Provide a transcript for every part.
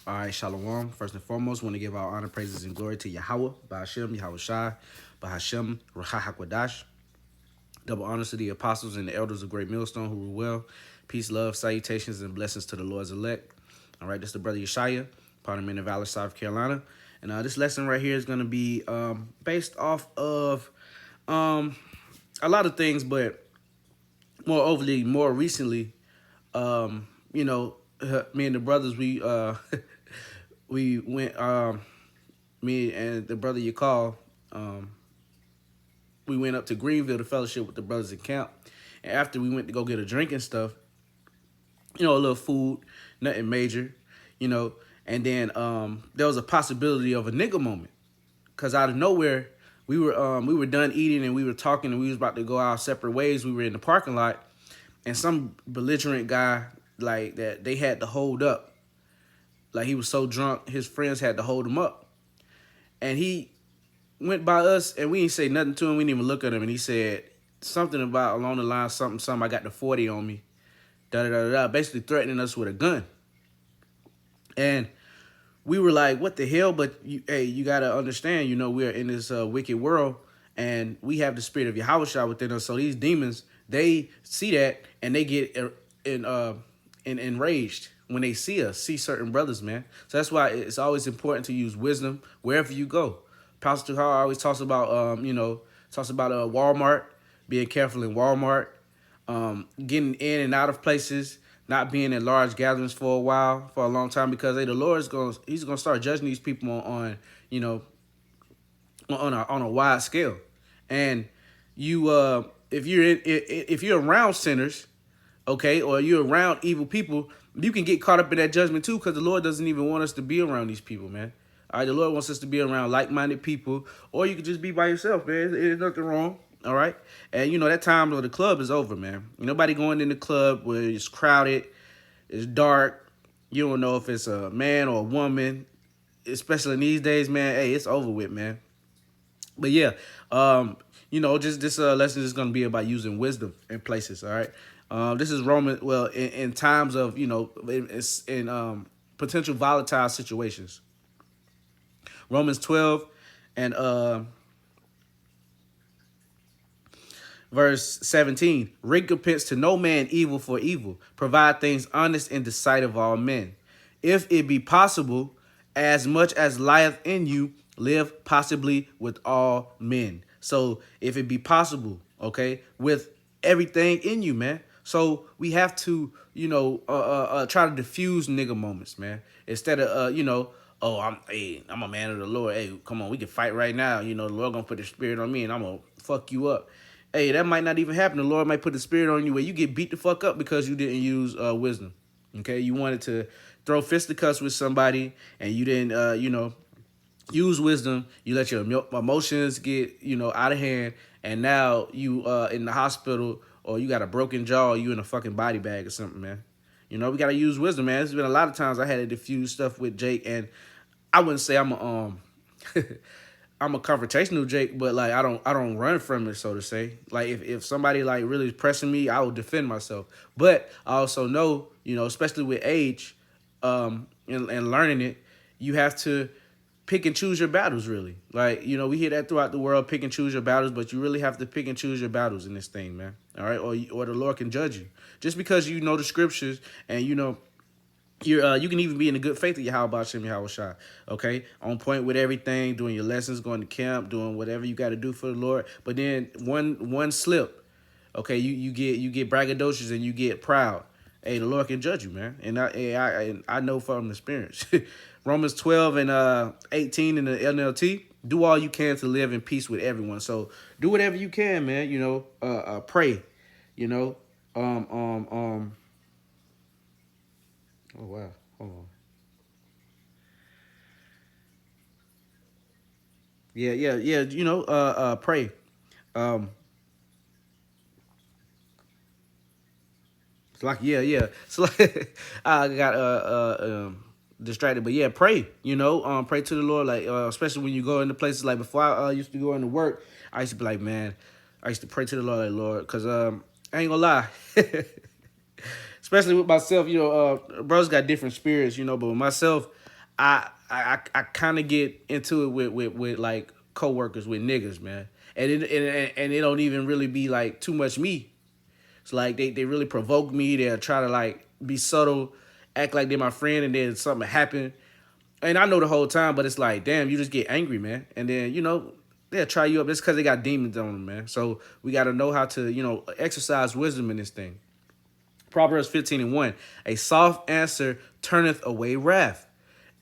All right, Shalom. First and foremost, want to give our honor, praises, and glory to Yahweh, Ba'ashem, Yahweh Shai, Bahashem, Raha HaKodash. Double honors to the apostles and the elders of Great Millstone who rule well. Peace, love, salutations, and blessings to the Lord's elect. All right, this is the brother Yeshaya, part of Men of Valor, South Carolina. And this lesson right here is going to be based off of a lot of things, but more recently, you know, me and the brothers, we went, me and the brother Yakal, we went up to Greenville to fellowship with the brothers in camp. And after we went to go get a drink and stuff, a little food, nothing major, you know. And then there was a possibility of a nigga moment, cause out of nowhere we were done eating and we were talking and we was about to go our separate ways. We were in the parking lot, and some belligerent guy like that they had to hold up. Like he was so drunk, his friends had to hold him up, and he went by us and we didn't say nothing to him. We didn't even look at him, and he said something about along the line something. I got the 40 on me, da da da da, basically threatening us with a gun. And we were like, what the hell? But you gotta understand, we're in this wicked world, and we have the spirit of Yahushua within us. So these demons, they see that and they get enraged when they see certain brothers, man. So that's why it's always important to use wisdom wherever you go. Pastor Tuhar always talks about, Walmart, being careful in Walmart, getting in and out of places, not being in large gatherings for a long time, because the Lord he's gonna start judging these people on a wide scale. And if you're around sinners, okay, or you're around evil people, you can get caught up in that judgment too, because the Lord doesn't even want us to be around these people, man. All right, the Lord wants us to be around like-minded people, or you can just be by yourself, man. There's nothing wrong, all right? And, that time of the club is over, man. Nobody going in the club where it's crowded, it's dark. You don't know if it's a man or a woman, especially in these days, man. Hey, it's over with, man. But, yeah, just this lesson is going to be about using wisdom in places, all right? This is Roman, well, in times of, in potential volatile situations. Romans 12 and verse 17. Recompense to no man evil for evil. Provide things honest in the sight of all men. If it be possible, as much as lieth in you, live possibly with all men. So if it be possible, okay, with everything in you, man. So we have to, try to diffuse nigga moments, man. Instead of, oh, I'm a man of the Lord. Hey, come on, we can fight right now. The Lord gonna put the spirit on me and I'm gonna fuck you up. Hey, that might not even happen. The Lord might put the spirit on you where you get beat the fuck up because you didn't use wisdom. Okay, you wanted to throw fisticuffs with somebody and you didn't, use wisdom. You let your emotions get, out of hand, and now you in the hospital, or you got a broken jaw, or you in a fucking body bag or something, man. We gotta use wisdom, man. There's been a lot of times I had to diffuse stuff with Jake, and I wouldn't say I'm a I'm a confrontational Jake, but like I don't run from it, so to say. Like if somebody like really is pressing me, I will defend myself. But I also know, especially with age, and learning it, you have to pick and choose your battles, really. Like, we hear that throughout the world, pick and choose your battles, but you really have to pick and choose your battles in this thing, man. All right, or the Lord can judge you just because you know the scriptures and you can even be in the good faith of Yahweh Shem Yahweh Shai, okay? On point with everything, doing your lessons, going to camp, doing whatever you got to do for the Lord. But then one slip, okay, you get braggadocious and you get proud. Hey, the Lord can judge you, man. And I know from experience. Romans 12 and 18 in the NLT. Do all you can to live in peace with everyone. So do whatever you can, man. Pray. Oh wow, hold on. Yeah. Pray. Um, it's like yeah. It's like I got distracted, but yeah, pray. Pray to the Lord, like especially when you go into places like before I used to go into work, I used to be like, man, I used to pray to the Lord, like Lord, cause I ain't gonna lie. Especially with myself, brothers got different spirits, but with myself, I kind of get into it with like coworkers, with niggas, man. And it don't even really be like too much me. It's like they really provoke me. They'll try to like be subtle, act like they're my friend, and then something happen. And I know the whole time, but it's like, damn, you just get angry, man. And then, they'll try you up. It's because they got demons on them, man. So we got to know how to, exercise wisdom in this thing. Proverbs 15:1. A soft answer turneth away wrath,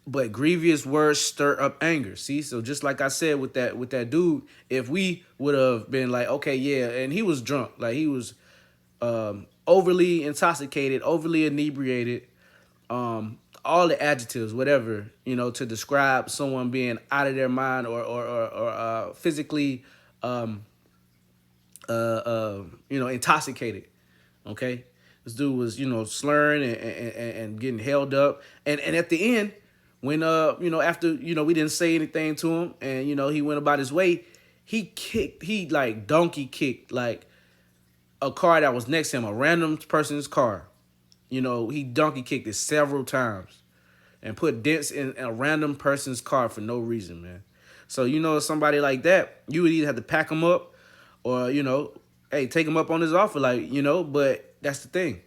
but grievous words stir up anger. See, so just like I said with that dude, if we would have been like, okay, yeah, and he was drunk, like he was overly intoxicated, overly inebriated, all the adjectives, whatever, to describe someone being out of their mind or physically, intoxicated. Okay, this dude was, slurring and getting held up, and at the end, when after we didn't say anything to him, and he went about his way, he like donkey kicked like a car that was next to him, a random person's car. He donkey kicked it several times and put dents in a random person's car for no reason, man. So, somebody like that, you would either have to pack him up or, hey, take him up on his offer, like, but that's the thing.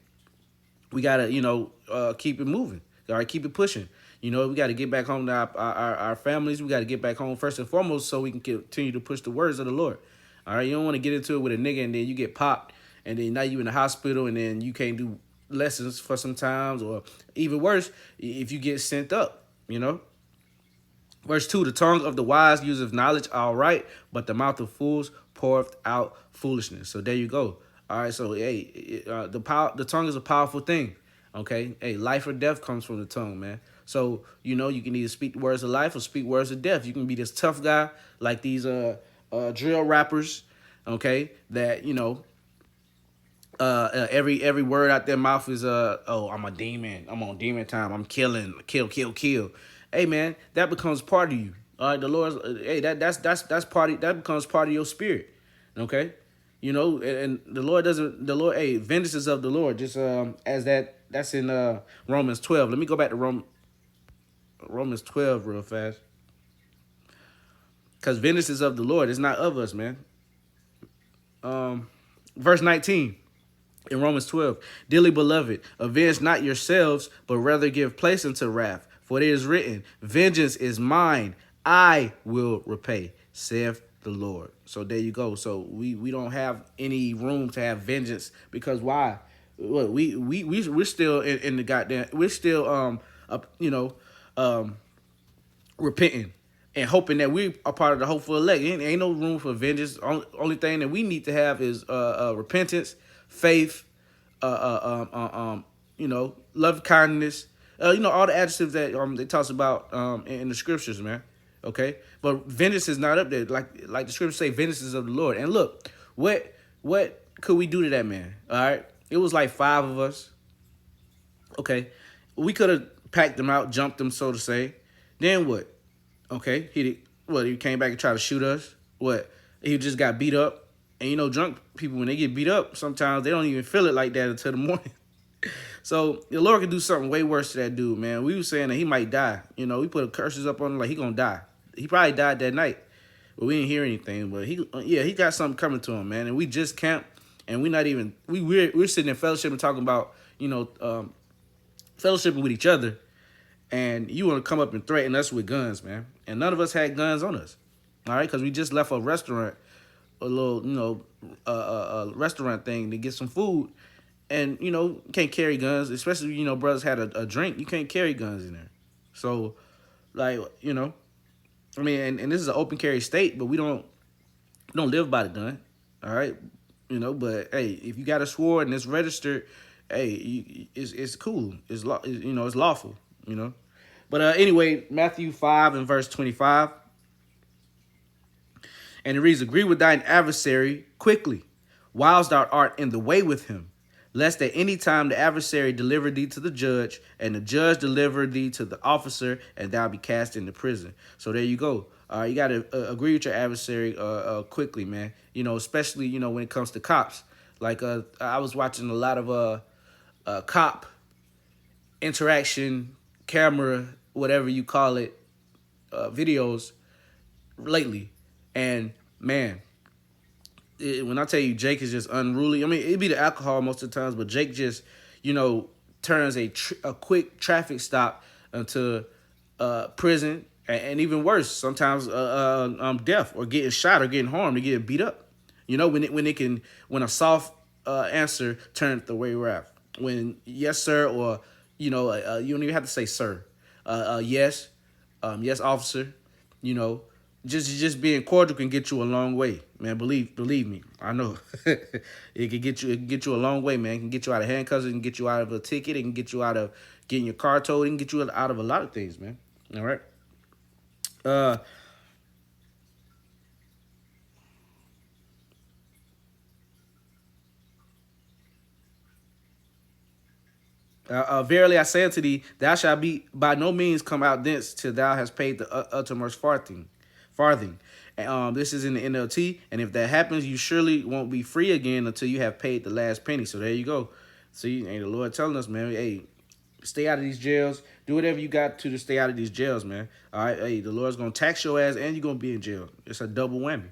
We got to, keep it moving. All right, keep it pushing. We got to get back home to our families. We got to get back home first and foremost so we can continue to push the words of the Lord. All right, you don't want to get into it with a nigga and then you get popped and then now you in the hospital and then you can't do lessons for some times, or even worse, if you get sent up, Verse 2, the tongue of the wise useth knowledge all right, but the mouth of fools poureth out foolishness. So there you go. All right, so hey, the tongue is a powerful thing. Okay, hey, life or death comes from the tongue, man. So you can either speak words of life or speak words of death. You can be this tough guy like these drill rappers, okay, that every word out their mouth is oh, I'm a demon, I'm on demon time, I'm killing, kill. Hey man, that becomes part of you. All right, the Lord's hey, that's part of, that becomes part of your spirit. Okay, and the Lord, hey, vengeance is of the Lord, just as that's in Romans 12. Let me go back to Romans 12 real fast, because vengeance is of the Lord, it's not of us, man. Verse 19 in Romans 12, dearly beloved, avenge not yourselves, but rather give place unto wrath. For it is written, vengeance is mine, I will repay, saith the Lord. So there you go. So we don't have any room to have vengeance, because why? Look, we're still in the goddamn, we're still repenting and hoping that we are part of the hopeful elect. Ain't no room for vengeance. Only thing that we need to have is repentance, faith, love, kindness, all the adjectives that it talks about in the scriptures, man. Okay, but vengeance is not up there. Like the scriptures say, vengeance is of the Lord. And look, what could we do to that man? All right, it was like 5 of us. Okay, we could have packed them out, jumped them, so to say. Then what? Okay, he came back and tried to shoot us. What? He just got beat up. And drunk people, when they get beat up, sometimes they don't even feel it like that until the morning. So the Lord could do something way worse to that dude, man. We were saying that he might die. We put curses up on him like he gonna die. He probably died that night, but we didn't hear anything. But he got something coming to him, man. And we just camped, and we're sitting in fellowship and talking about fellowshipping with each other, and you want to come up and threaten us with guns, man. And none of us had guns on us, all right, because we just left a restaurant, a little restaurant thing to get some food. And, can't carry guns, especially, brothers had a drink. You can't carry guns in there. So, like, I mean, and this is an open carry state, but we don't live by the gun, all right? But, hey, if you got a sword and it's registered, hey, it's cool. It's lawful, But anyway, Matthew 5 and verse 25. And it reads, agree with thine adversary quickly, whilst thou art in the way with him, lest at any time the adversary deliver thee to the judge, and the judge deliver thee to the officer, and thou be cast into prison. So there you go. You got to agree with your adversary quickly, man. Especially, when it comes to cops. Like I was watching a lot of cop interaction camera whatever you call it, videos lately. And man, when I tell you Jake is just unruly, I mean, it'd be the alcohol most of the times, but Jake just, you know, turns a quick traffic stop into prison, and even worse, sometimes death or getting shot or getting harmed or getting beat up. You know, when a soft answer turns the way wrath. When yes sir, or you know, you don't even have to say sir. Yes, yes officer. You know, just being cordial can get you a long way, man. Believe me, I know. It can get you a long way, man. It can get you out of handcuffs. It can get you out of a ticket. It can get you out of getting your car towed. It can get you out of a lot of things, man. All right. Uh, Verily I say unto thee, thou shalt be by no means come out thence till thou hast paid the uttermost farthing. Farthing. This is in the NLT, and if that happens, you surely won't be free again until you have paid the last penny. So there you go. See, and the Lord telling us, man, hey, stay out of these jails. Do whatever you got to stay out of these jails, man. All right, hey, the Lord's gonna tax your ass, and you're gonna be in jail. It's a double whammy.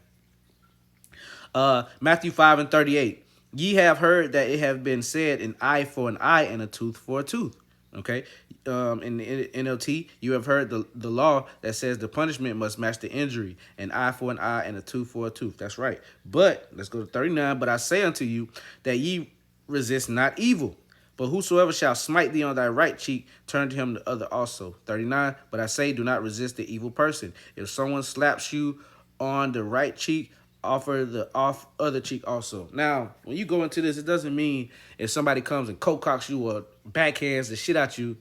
Matthew 5:38. Ye have heard that it have been said, an eye for an eye and a tooth for a tooth. Okay. In the NLT, you have heard the law that says the punishment must match the injury, an eye for an eye and a tooth for a tooth. That's right. But let's go to 39. But I say unto you that ye resist not evil. But whosoever shall smite thee on thy right cheek, turn to him the other also. 39. But I say, do not resist the evil person. If someone slaps you on the right cheek, offer the other cheek also. Now, when you go into this, it doesn't mean if somebody comes and co-cocks you or backhands the shit out you,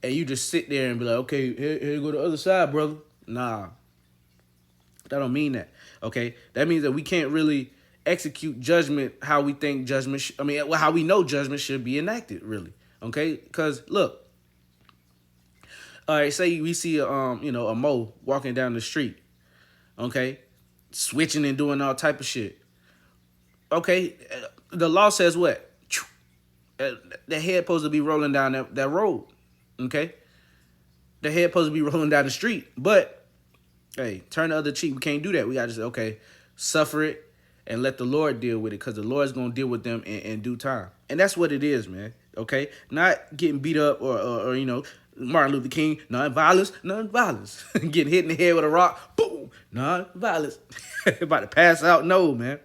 and you just sit there and be like, okay, here you go to the other side, brother. Nah, that don't mean that. Okay, that means that we can't really execute judgment how we think judgment. How we know judgment should be enacted, really. Okay, because look, all right, say we see a Mo walking down the street. Okay, switching and doing all type of shit. Okay, the law says what? The head supposed to be rolling down that road. Okay, the head supposed to be rolling down the street. But hey, turn the other cheek. We can't do that. We gotta say, okay, suffer it and let the Lord deal with it, because the Lord's gonna deal with them in due time. And that's what it is, man. Okay, not getting beat up or Martin Luther King, non-violence, non-violence. Getting hit in the head with a rock, boom, non-violence. About to pass out, no, man.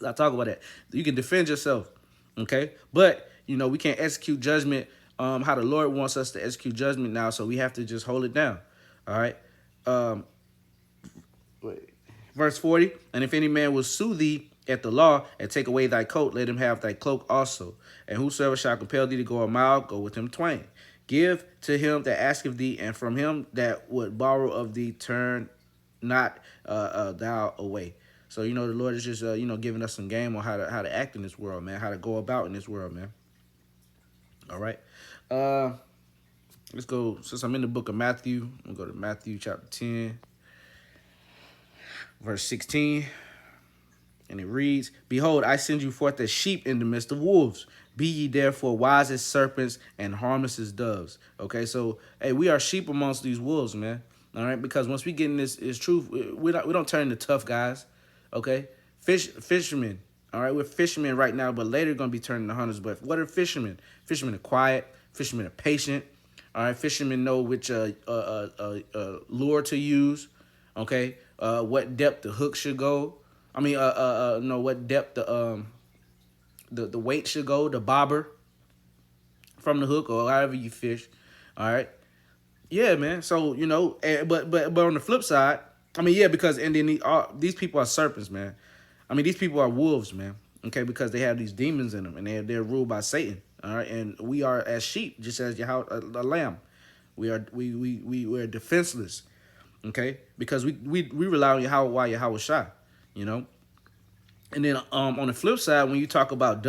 I talk about that. You can defend yourself, okay? But, we can't execute judgment how the Lord wants us to execute judgment now, so we have to just hold it down, all right? Verse 40, and if any man will sue thee at the law and take away thy coat, let him have thy cloak also. And whosoever shall compel thee to go a mile, go with him twain. Give to him that asketh thee, and from him that would borrow of thee, turn not thou away. So, the Lord is just, giving us some game on how to act in this world, man, how to go about in this world, man. All right. Let's go, since I'm in the book of Matthew, I'm going to go to Matthew chapter 10, verse 16. And it reads, behold, I send you forth as sheep in the midst of wolves. Be ye therefore wise as serpents and harmless as doves. Okay, so, hey, we are sheep amongst these wolves, man. All right, because once we get in this truth, we don't turn into tough guys. Okay, fishermen. All right, we're fishermen right now, but later going to be turning to hunters. But what are fishermen? Fishermen are quiet. Fishermen are patient. All right, fishermen know which lure to use. Okay, what depth the hook should go. What depth the weight should go, the bobber from the hook or however you fish. All right, yeah, man. So but on the flip side, because and then these people are serpents, man. These people are wolves, man. Okay, because they have these demons in them, and they're ruled by Satan. All right, and we are as sheep, just as a lamb. We are defenseless. Okay, because we rely on Yahweh Shai, And then on the flip side, when you talk about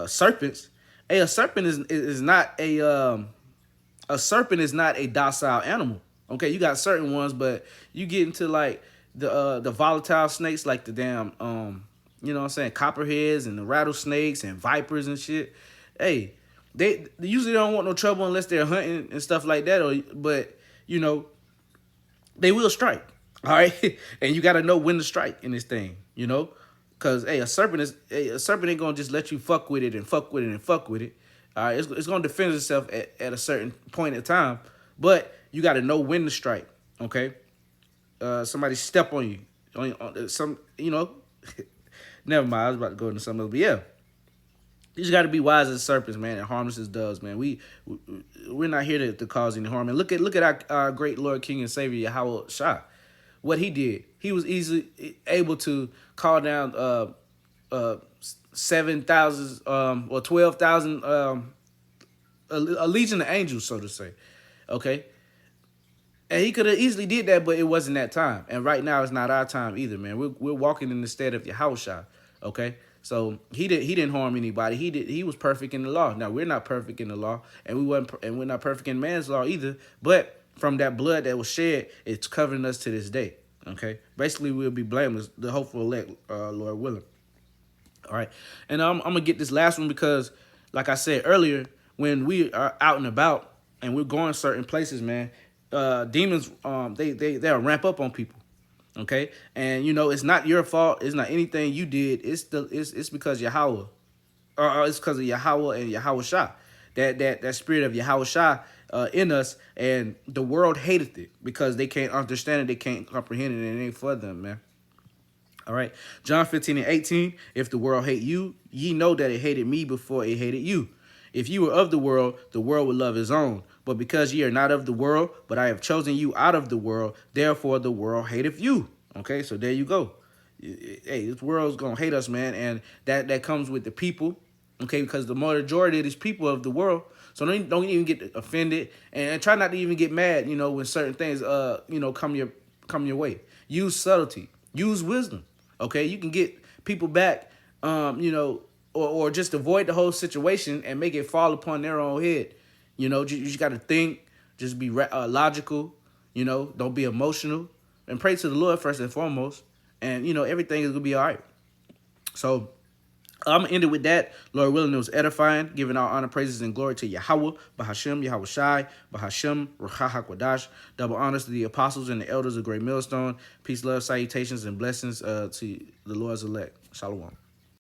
serpents, hey, a serpent is not a serpent is not a docile animal. Okay, you got certain ones, but you get into like the volatile snakes, like the damn copperheads and the rattlesnakes and vipers and shit. Hey, They usually don't want no trouble unless they're hunting and stuff like that. But you know, they will strike. All right, and you got to know when to strike in this thing. You know, because hey, a serpent ain't gonna just let you fuck with it and fuck with it and fuck with it. All right, it's gonna defend itself at a certain point in time, but you got to know when to strike. Okay, somebody step on you, on some, you know. Never mind, I was about to go into something else, but yeah. You just got to be wise as serpents, man, and harmless as doves, man. We're not here to cause any harm. And look at our great Lord, King, and Savior Yahweh Shah. What he did, he was easily able to call down 7,000 or 12,000 a legion of angels, so to say. Okay, and he could have easily did that, but it wasn't that time. And right now, it's not our time either, man. We're walking in the stead of Yahushua. Okay, so he didn't harm anybody. He was perfect in the law. Now we're not perfect in the law, and we're not perfect in man's law either. But from that blood that was shed, it's covering us to this day. Okay, basically we'll be blameless, the hopeful elect, Lord willing. All right, and I'm gonna get this last one because, like I said earlier, when we are out and about and we're going certain places, man, demons they'll ramp up on people. Okay, and you know it's not your fault. It's not anything you did. It's because Yahweh, or it's because of Yahweh and Yahweh Shah, that spirit of Yahweh Shah in us, and the world hated it because they can't understand it, they can't comprehend it, and it ain't for them, man. All right. John 15:18. If the world hate you, ye know that it hated me before it hated you. If you were of the world would love his own. But because ye are not of the world, but I have chosen you out of the world, therefore the world hateth you. Okay, so there you go. Hey, this world's gonna hate us, man, and that comes with the people. Okay, because the majority of these people of the world. So don't even get offended, and try not to even get mad, you know, when certain things come your way. Use subtlety. Use wisdom. Okay, you can get people back, or just avoid the whole situation and make it fall upon their own head. You know, you just got to think, just be logical, you know, don't be emotional, and pray to the Lord first and foremost, and, you know, everything is going to be all right. So I'm going to end it with that. Lord willing, it was edifying, giving all honor, praises, and glory to Yahweh, Bahashem, Yahweh Shai, Bahashem, Ruach HaKodash. Double honors to the apostles and the elders of Great Millstone. Peace, love, salutations, and blessings to the Lord's elect. Shalom.